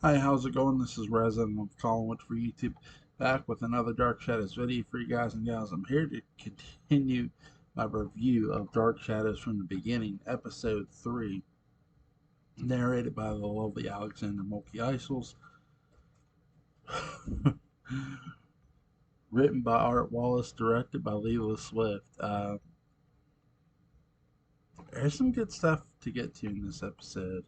Hi, how's it going? This is Resin of Collinwood for YouTube, back with another Dark Shadows video for you guys and gals. I'm here to continue my review of Dark Shadows from the beginning, episode 3, narrated by the lovely Alexander Mulkey Isles, written by Art Wallace, directed by Leila Swift. There's some good stuff to get to in this episode.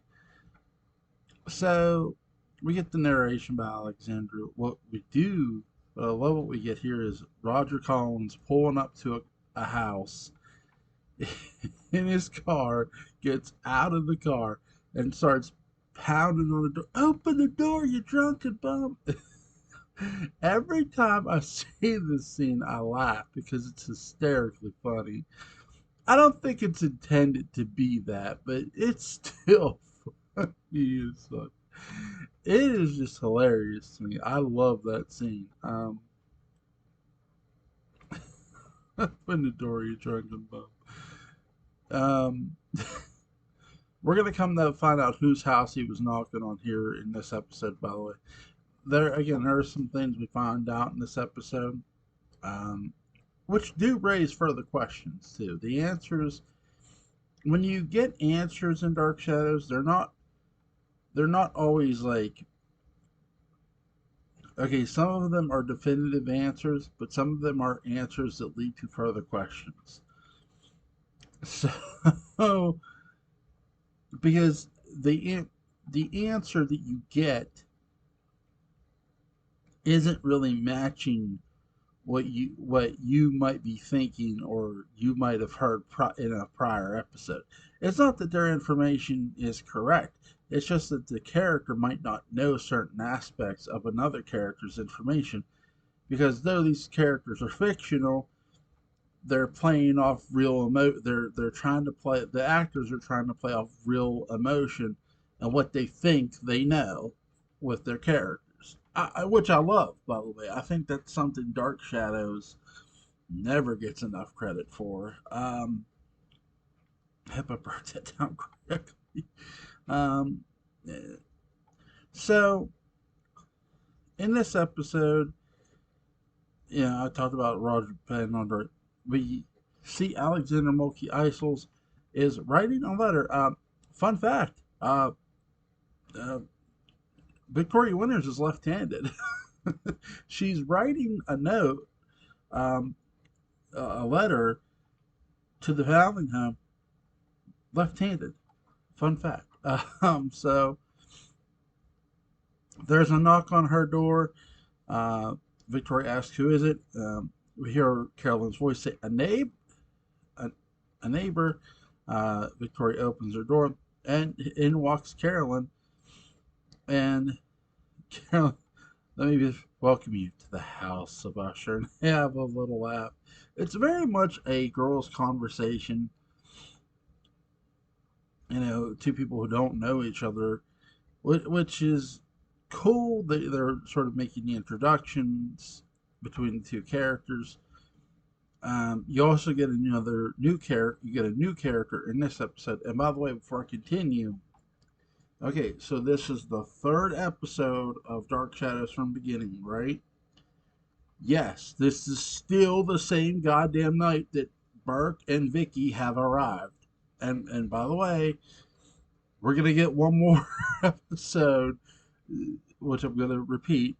So, we get the narration by Alexandra. What I love what we get here is Roger Collins pulling up to a house in his car, gets out of the car, and starts pounding on the door. Open the door, you drunken bum. Every time I see this scene, I laugh because it's hysterically funny. I don't think it's intended to be that, but it's still funny as fuck. It is just hilarious to me. I love that scene. Open the door, you drunken bum. Um, we're gonna come to find out whose house he was knocking on here in this episode. By the way, there are some things we find out in this episode, um, which do raise further questions too. The answers, when you get answers in Dark Shadows, they're not always like, okay, some of them are definitive answers, but some of them are answers that lead to further questions. So, because the answer that you get isn't really matching what you might be thinking or you might have heard in a prior episode. It's not that their information is correct. It's just that the character might not know certain aspects of another character's information, because though these characters are fictional, they're playing off they're trying to play the actors are trying to play off real emotion and what they think they know with their characters. Which I love, by the way. I think that's something Dark Shadows never gets enough credit for. I hope I broke that down correctly. Um, eh, so in this episode, I talked about Roger Penn under. We see Alexander Mulkey Isles is writing a letter. Fun fact: uh, Victoria Winters is left-handed. She's writing a note, um, a letter to the founding home, left-handed. Fun fact. So there's a knock on her door. Uh, Victoria asks, "Who is it?" We hear Carolyn's voice say, a, a neighbor." Victoria opens her door, and in walks Carolyn. And Carolyn, let me welcome you to the house of Usher, and have a little laugh. It's very much a girls' conversation. Two people who don't know each other, which is cool. They're sort of making the introductions between the two characters. You also get another new character. You get a new character in this episode. And by the way, before I continue, okay, so this is the third episode of Dark Shadows from Beginning, right? Yes, this is still the same goddamn night that Burke and Vicky have arrived. And by the way, we're gonna get one more episode, which I'm gonna repeat,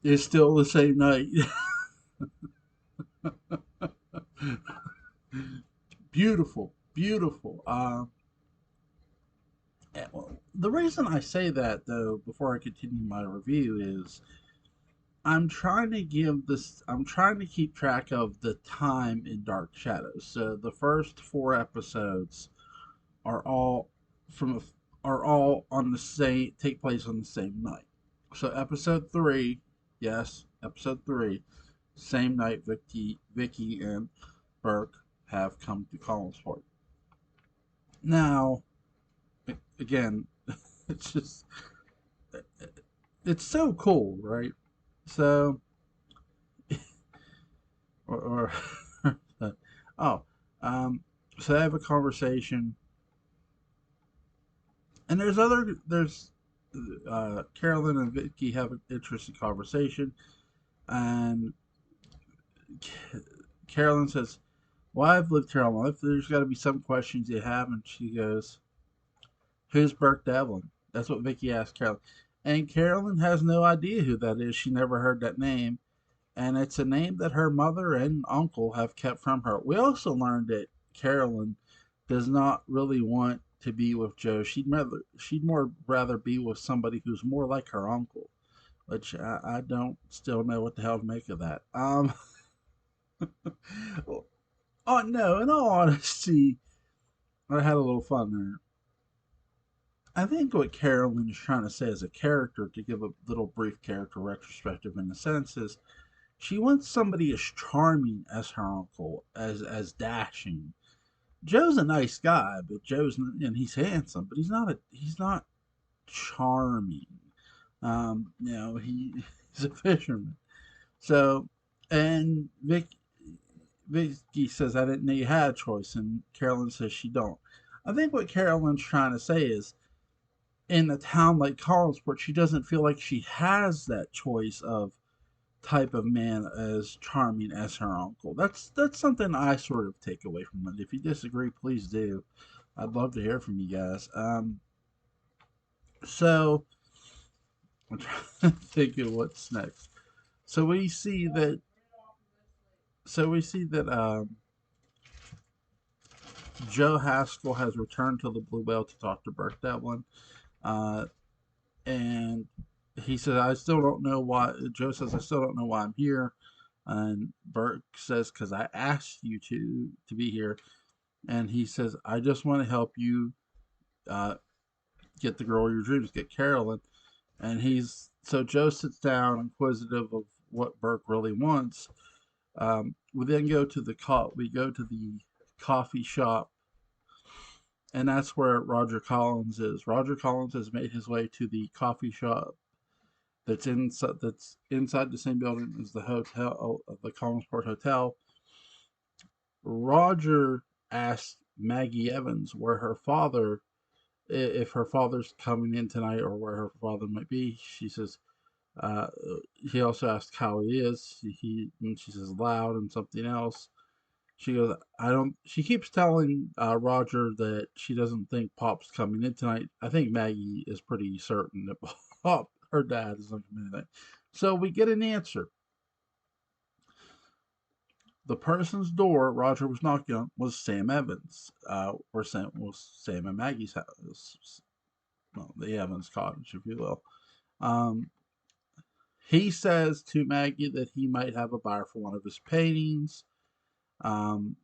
is still the same night. Beautiful, beautiful. Well, the reason I say that, though, before I continue my review, is I'm trying to keep track of the time in Dark Shadows. So the first four episodes are all from are all on the same take place on the same night. So episode 3, yes, episode 3, same night Vicky and Burke have come to Collinsport. Now, again, it's just it's so cool, right? So, or oh, um, so they have a conversation, and there's Carolyn and Vicky have an interesting conversation, and Carolyn says, "Well, I've lived here all my life. There's got to be some questions you have." And she goes, "Who's Burke Devlin?" That's what Vicky asked Carolyn, and Carolyn has no idea who that is. She never heard that name, and it's a name that her mother and uncle have kept from her. We also learned that Carolyn does not really want to be with Joe. She'd more rather be with somebody who's more like her uncle, which I don't still know what the hell to make of that. Oh no, in all honesty, I had a little fun there. I think what Carolyn is trying to say as a character, to give a little brief character retrospective in a sense, is she wants somebody as charming as her uncle, as dashing. Joe's a nice guy, but and he's handsome, but he's not charming. He's a fisherman. So, and Vicky says, "I didn't know you had a choice," and Carolyn says she don't. I think what Carolyn's trying to say is, in a town like Collinsport, she doesn't feel like she has that choice of type of man as charming as her uncle. That's something I sort of take away from it. If you disagree, please do. I'd love to hear from you guys. So I'm trying to think of what's next. So we see that. So we see that Joe Haskell has returned to the Blue Whale to talk to Burke Devlin, uh, and he says, "I still don't know why." Joe says, "I still don't know why I'm here," and Burke says, "Because I asked you to be here." And he says, "I just want to help you uh, get the girl of your dreams, get Carolyn." And Joe sits down, inquisitive of what Burke really wants. We then go to the coffee shop, and that's where Roger Collins is. Roger Collins has made his way to the coffee shop that's inside the same building as the hotel, the Collinsport Hotel. Roger asked Maggie Evans where her father, if her father's coming in tonight, or where her father might be. She says, uh, he also asked how he is. And she says loud and something else. She goes, I don't. She keeps telling Roger that she doesn't think Pop's coming in tonight. I think Maggie is pretty certain that Pop, her dad, is not coming in tonight. So we get an answer. The person's door Roger was knocking on was Sam Evans, or Sam and Maggie's house. Well, the Evans cottage, if you will. Um, he says to Maggie that he might have a buyer for one of his paintings. Um,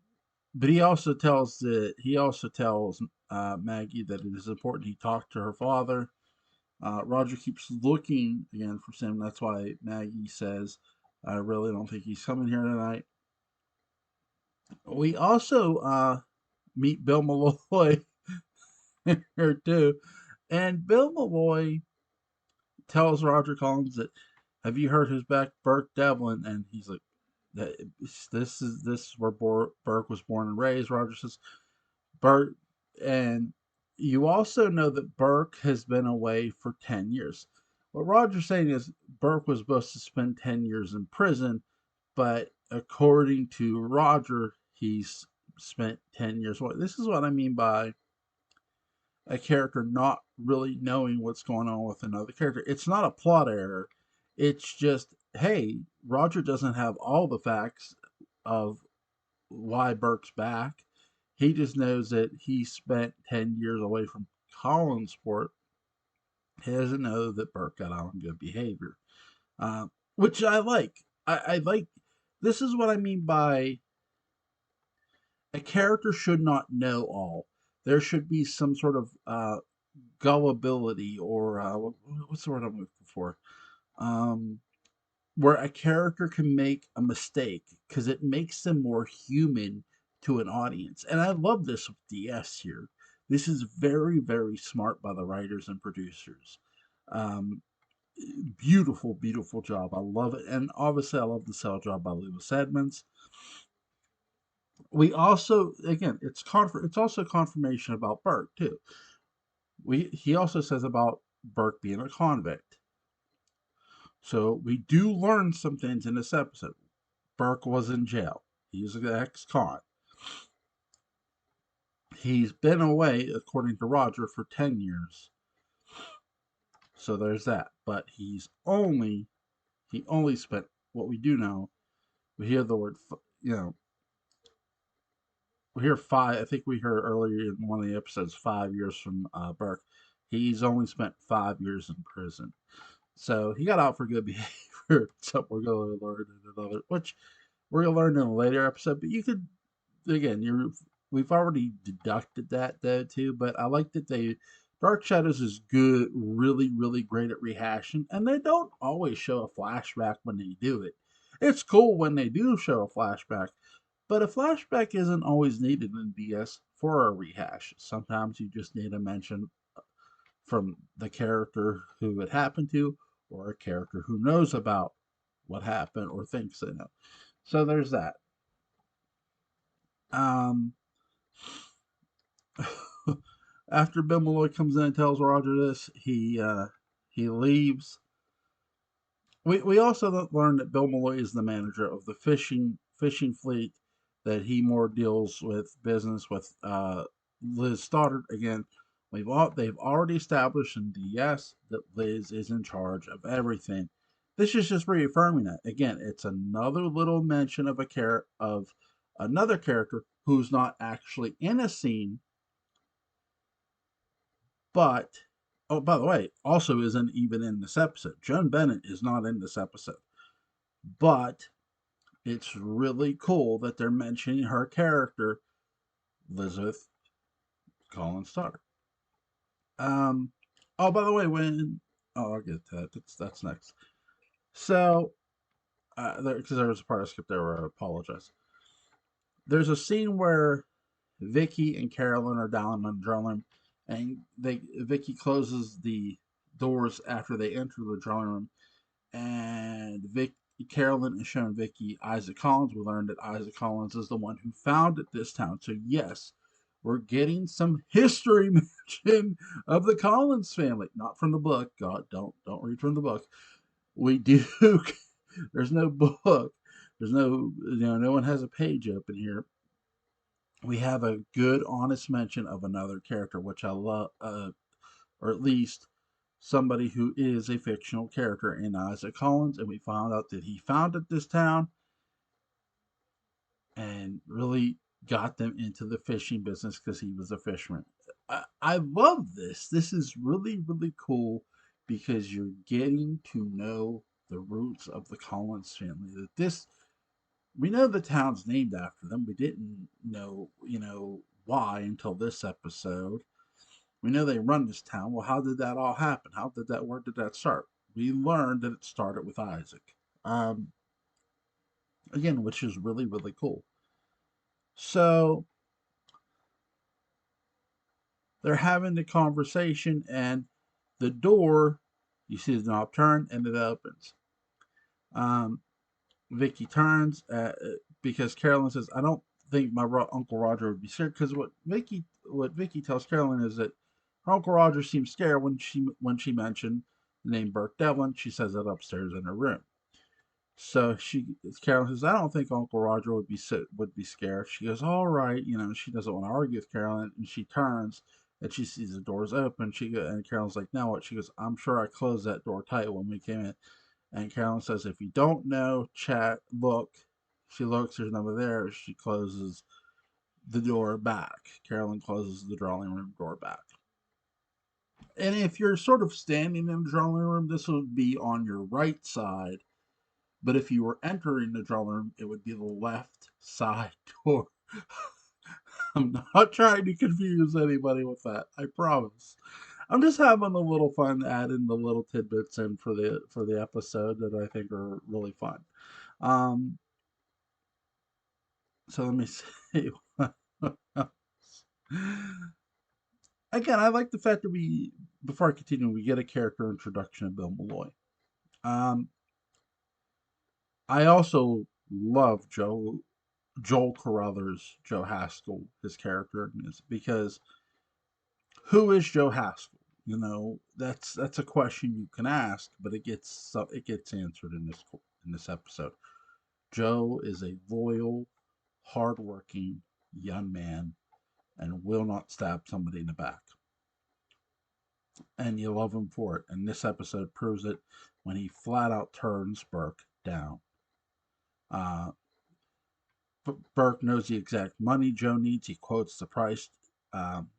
but he also tells Maggie that it is important he talk to her father. Roger keeps looking again for Sam. That's why Maggie says, "I really don't think he's coming here tonight." We also meet Bill Malloy here too, and Bill Malloy tells Roger Collins that, "Have you heard who's back, Burke Devlin?" And he's like, "That this is where Burke was born and raised." Roger says, "Burke," and you also know that Burke has been away for 10 years. What Roger's saying is Burke was supposed to spend 10 years in prison, but according to Roger, he's spent 10 years away. This is what I mean by a character not really knowing what's going on with another character. It's not a plot error. It's just, hey, Roger doesn't have all the facts of why Burke's back. He just knows that he spent 10 years away from Collinsport. He doesn't know that Burke got on good behavior, which I like. I like. This is what I mean by a character should not know all. There should be some sort of gullibility, or what's the word I'm looking for? Um, where a character can make a mistake because it makes them more human to an audience. And I love this with DS here. This is very, very smart by the writers and producers. Um, Beautiful, beautiful job. I love it. And obviously, I love the cell job by Lewis Edmonds. We also, again, it's also confirmation about Burke too. He also says about Burke being a convict. So we do learn some things in this episode. Burke was in jail. He's an ex-con. He's been away, according to Roger, for 10 years. So there's that. But he only spent, what we do know, we hear the word, we hear 5, I think we heard earlier in one of the episodes, 5 years from Burke. He's only spent 5 years in prison. So he got out for good behavior. So we're going to learn in another, which we're going to learn in a later episode. But you could, again, we've already deducted that though too. But I like that Dark Shadows is good, really, really great at rehashing, and they don't always show a flashback when they do it. It's cool when they do show a flashback, but a flashback isn't always needed in BS for a rehash. Sometimes you just need a mention from the character who it happened to, or a character who knows about what happened or thinks they know. So there's that. Um, after Bill Malloy comes in and tells Roger this, he leaves. We also learn that Bill Malloy is the manager of the fishing fleet, that he more deals with business with Liz Stoddard. Again, they've already established in DS that Liz is in charge of everything. This is just reaffirming that. Again, it's another little mention of another character who's not actually in a scene, but oh, by the way, also isn't even in this episode. Joan Bennett is not in this episode, but it's really cool that they're mentioning her character, Elizabeth Collins Stoddard. Oh, by the way, I'll get to that. That's next. So, because there was a part I skipped there where I apologize. There's a scene where Vicky and Carolyn are down in the drawing room, and Vicky closes the doors after they enter the drawing room, and Carolyn is showing Vicky Isaac Collins. We learned that Isaac Collins is the one who founded this town. So yes, we're getting some history mention of the Collins family, not from the book. God, don't read from the book. We do. There's no book. There's no one has a page open here. We have a good, honest mention of another character, which I love, or at least somebody who is a fictional character in Isaac Collins, and we found out that he founded this town and really got them into the fishing business because he was a fisherman. I love this. This is really, really cool because you're getting to know the roots of the Collins family. We know the town's named after them. We didn't know, why until this episode. We know they run this town. Well, how did that all happen? Where did that start? We learned that it started with Isaac. Again, which is really, really cool. So they're having the conversation, and the door, you see the knob turn, and it opens. Vicky turns because Carolyn says, "I don't think my Uncle Roger would be scared." Because what Vicky tells Carolyn is that her Uncle Roger seemed scared when she mentioned the name Burke Devlin. She says that upstairs in her room. So Carolyn says, "I don't think Uncle Roger would be scared." She goes, "All right," She doesn't want to argue with Carolyn, and she turns and she sees the doors open. And Carolyn's like, "Now what?" She goes, "I'm sure I closed that door tight when we came in." And Carolyn says, "If you don't know, chat, look." She looks, there's nobody there. She closes the door back. Carolyn closes the drawing room door back. And if you're sort of standing in the drawing room, this would be on your right side. But if you were entering the drawing room, it would be the left side door. I'm not trying to confuse anybody with that. I promise. I'm just having a little fun adding the little tidbits in for the episode that I think are really fun. So let me see. Again, I like the fact that before I continue, we get a character introduction of Bill Malloy. I also love Joel Carruthers, Joe Haskell, his character in this, because who is Joe Haskell? That's a question you can ask, but it gets answered in this episode. Joe is a loyal, hardworking young man and will not stab somebody in the back. And you love him for it. And this episode proves it when he flat out turns Burke down. Uh, Burke knows the exact money Joe needs. He quotes the price, um,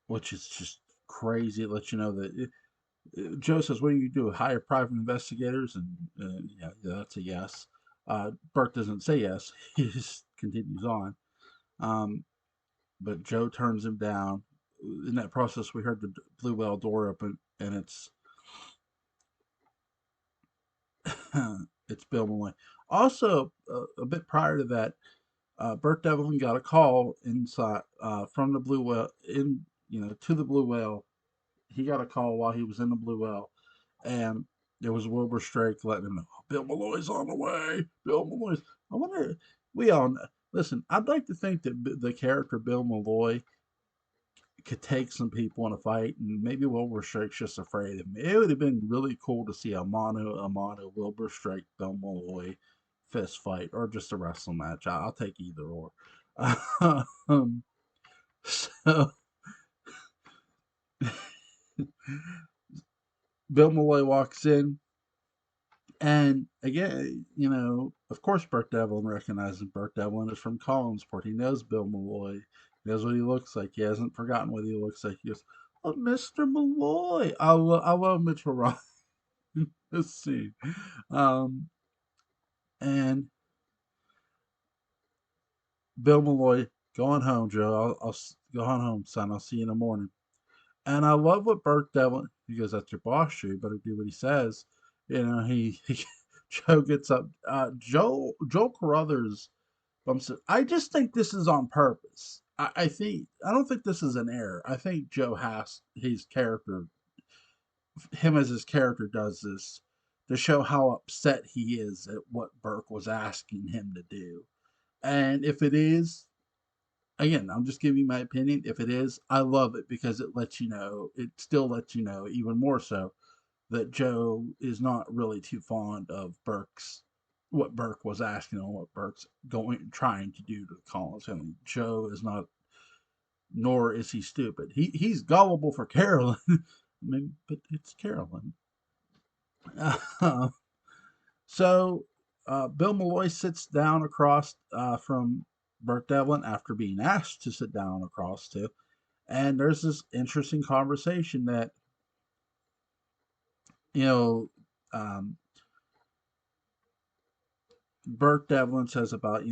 which is just crazy. It lets you know that Joe says, "What do you do? Hire private investigators?" And yeah, that's a yes. Burke doesn't say yes. He just continues on. Um, but Joe turns him down. In that process, we heard the Blue Whale door open, and it's Bill Malloy. Also, a bit prior to that, Burt Devlin got a call inside from the Blue Whale to the Blue Whale. He got a call while he was in the Blue Whale, and there was Wilbur Strake letting him know, Bill Malloy's on the way. Bill Malloy's. I wonder. We all know. Listen. I'd like to think that the character Bill Malloy could take some people in a fight, and maybe Wilbur Strake's just afraid of him. It would have been really cool to see a mano a mano Wilbur Strake Bill Malloy fist fight, or just a wrestling match. I'll take either or. um, so Bill Malloy walks in, and again, of course, Burt Devlin recognizes Burt Devlin is from Collinsport. He knows Bill Malloy. He knows what he looks like. He hasn't forgotten what he looks like. He goes, "Oh, Mr. Malloy." I love Mitchell Rock in this scene. Um, and Bill Malloy, going home, Joe. I'll go on home, son. I'll see you in the morning. And I love what Burt Devlin, he goes, "That's your boss, Joe. You better do what he says." He Joe gets up. Joe Carruthers bumps it. I just think this is on purpose. I don't think this is an error. I think Joe has his character, him as his character does this to show how upset he is at what Burke was asking him to do. And if it is, again, I'm just giving you my opinion. If it is, I love it because it still lets you know, even more so, that Joe is not really too fond of what Burke was asking and what Burke's trying to do to Collins. I mean, Joe is not, nor is he stupid. He's gullible for Carolyn. I mean, but it's Carolyn. so Bill Malloy sits down across from Burt Devlin after being asked to sit down across to, and there's this interesting conversation that you know um, Burt Devlin says about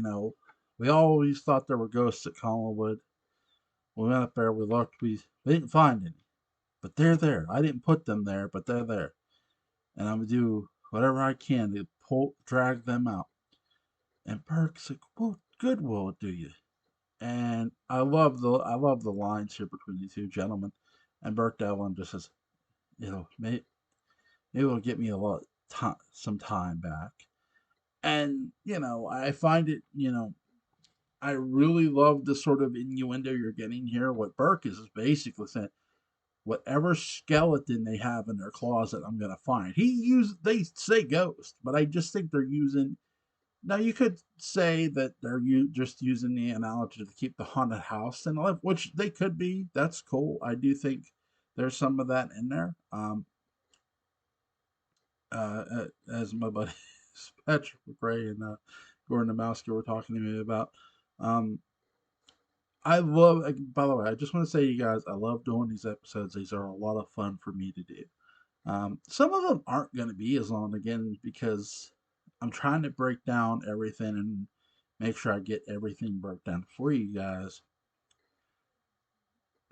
we always thought there were ghosts at Collinwood. We went up there, we looked, we didn't find any, but they're there. I didn't put them there, but they're there, and I'm gonna do whatever I can to drag them out. And Burke's like, "Well, good will it do you?" And I love the lines here between these two gentlemen. And Burt Devlin just says, maybe it'll get me a lot some time back. And I find it, I really love the sort of innuendo you're getting here. What Burke is basically saying, whatever skeleton they have in their closet, I'm gonna find. They say ghost, but I just think they're using. Now you could say that they're just using the analogy to keep the haunted house in life, which they could be. That's cool. I do think there's some of that in there. As my buddy Patrick McRae and Gordon Demowski were talking to me about. Um, I love. By the way, I just want to say, you guys, I love doing these episodes. These are a lot of fun for me to do. Some of them aren't going to be as long again because I'm trying to break down everything and make sure I get everything broke down for you guys.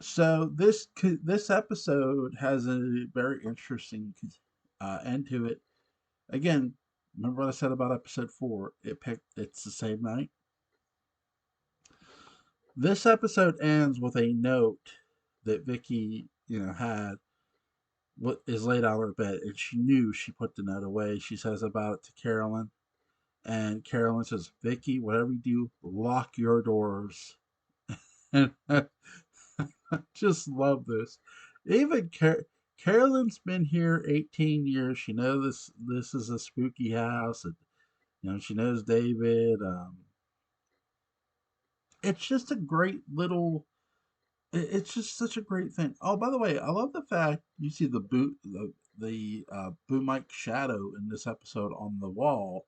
So this episode has a very interesting end to it. Again, remember what I said about episode 4? It's the same night. This episode ends with a note that Vicky, had what is laid out on her bed, and she knew she put the note away. She says about it to Carolyn, and Carolyn says, "Vicky, whatever you do, lock your doors." And Just love this. Even Carolyn's been here 18 years. She knows this is a spooky house, and she knows David. It's just a great little. It's just such a great thing. Oh, by the way, I love the fact you see the boom mic shadow in this episode on the wall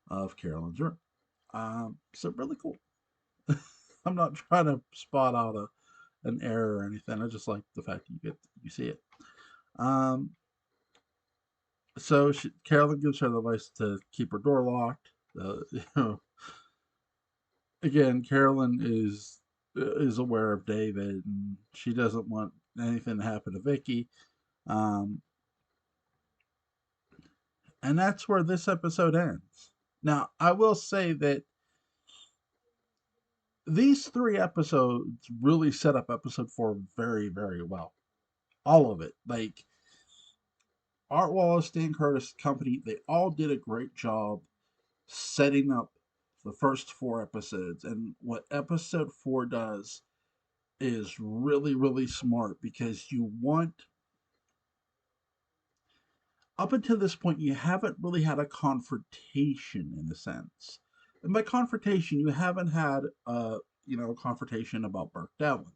of Carolyn's room. So really cool. I'm not trying to spot out an error or anything. I just like the fact you see it. Um, Carolyn gives her the advice to keep her door locked. You know, again, Carolyn is aware of David, and she doesn't want anything to happen to Vicky. Um, and that's where this episode ends. Now, I will say that these three episodes really set up episode four very, very well. All of it. Like Art Wallace, Dan Curtis, company, they all did a great job setting up the first four episodes. And what episode four does is really, really smart because you want, up until this point, you haven't really had a confrontation in a sense. And by confrontation, you haven't had a confrontation about Burke Devlin.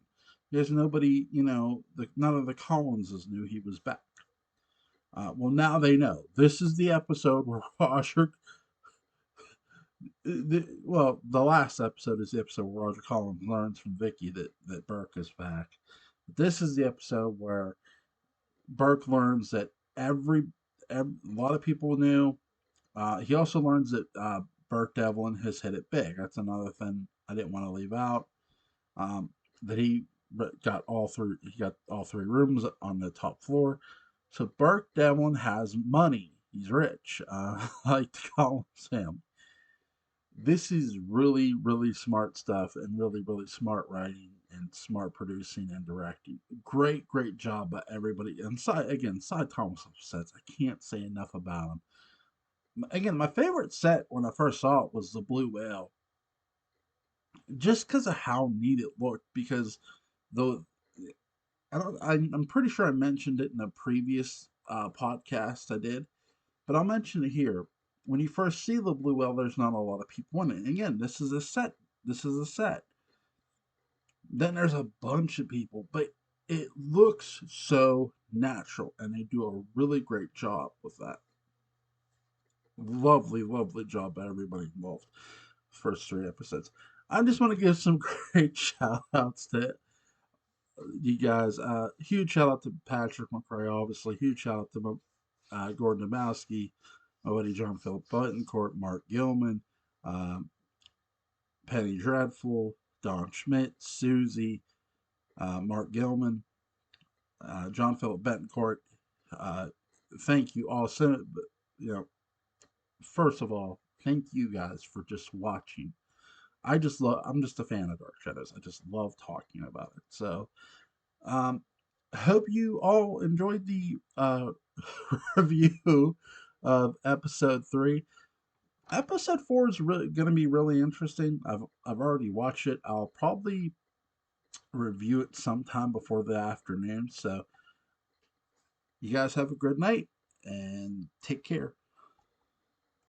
There's nobody, none of the Collinses knew he was back. Well, now they know. This is the episode where Roger. The last episode is the episode where Roger Collins learns from Vicky that Burke is back. This is the episode where Burke learns that a lot of people knew. He also learns that Burke Devlin has hit it big. That's another thing I didn't want to leave out. Um, that he got all three rooms on the top floor. So Burke Devlin has money. He's rich. I like to call him. This is really, really smart stuff and really, really smart writing and smart producing and directing. Great, great job by everybody. And Cy Thomas sets, I can't say enough about him. Again, my favorite set when I first saw it was the Blue Whale, just because of how neat it looked. Because the I'm pretty sure I mentioned it in a previous podcast I did, but I'll mention it here. When you first see the Blue Whale, there's not a lot of people in it. And again, this is a set. This is a set. Then there's a bunch of people, but it looks so natural, and they do a really great job with that. Lovely, lovely job by everybody involved. First three episodes. I just want to give some great shout outs to you guys. Huge shout out to Patrick McRae, obviously. Huge shout out to Gordon Domowski, my buddy John Philip Buttoncourt, Mark Gilman, um, Penny Dreadful, Don Schmidt, Susie, Mark Gilman, John Philip Betancourt. Uh, thank you all. So, first of all, thank you guys for just watching. I'm just a fan of Dark Shadows. I just love talking about it. So, um, hope you all enjoyed the review of episode three. Episode four is really going to be really interesting. I've already watched it. I'll probably review it sometime before the afternoon. So, you guys have a good night and take care.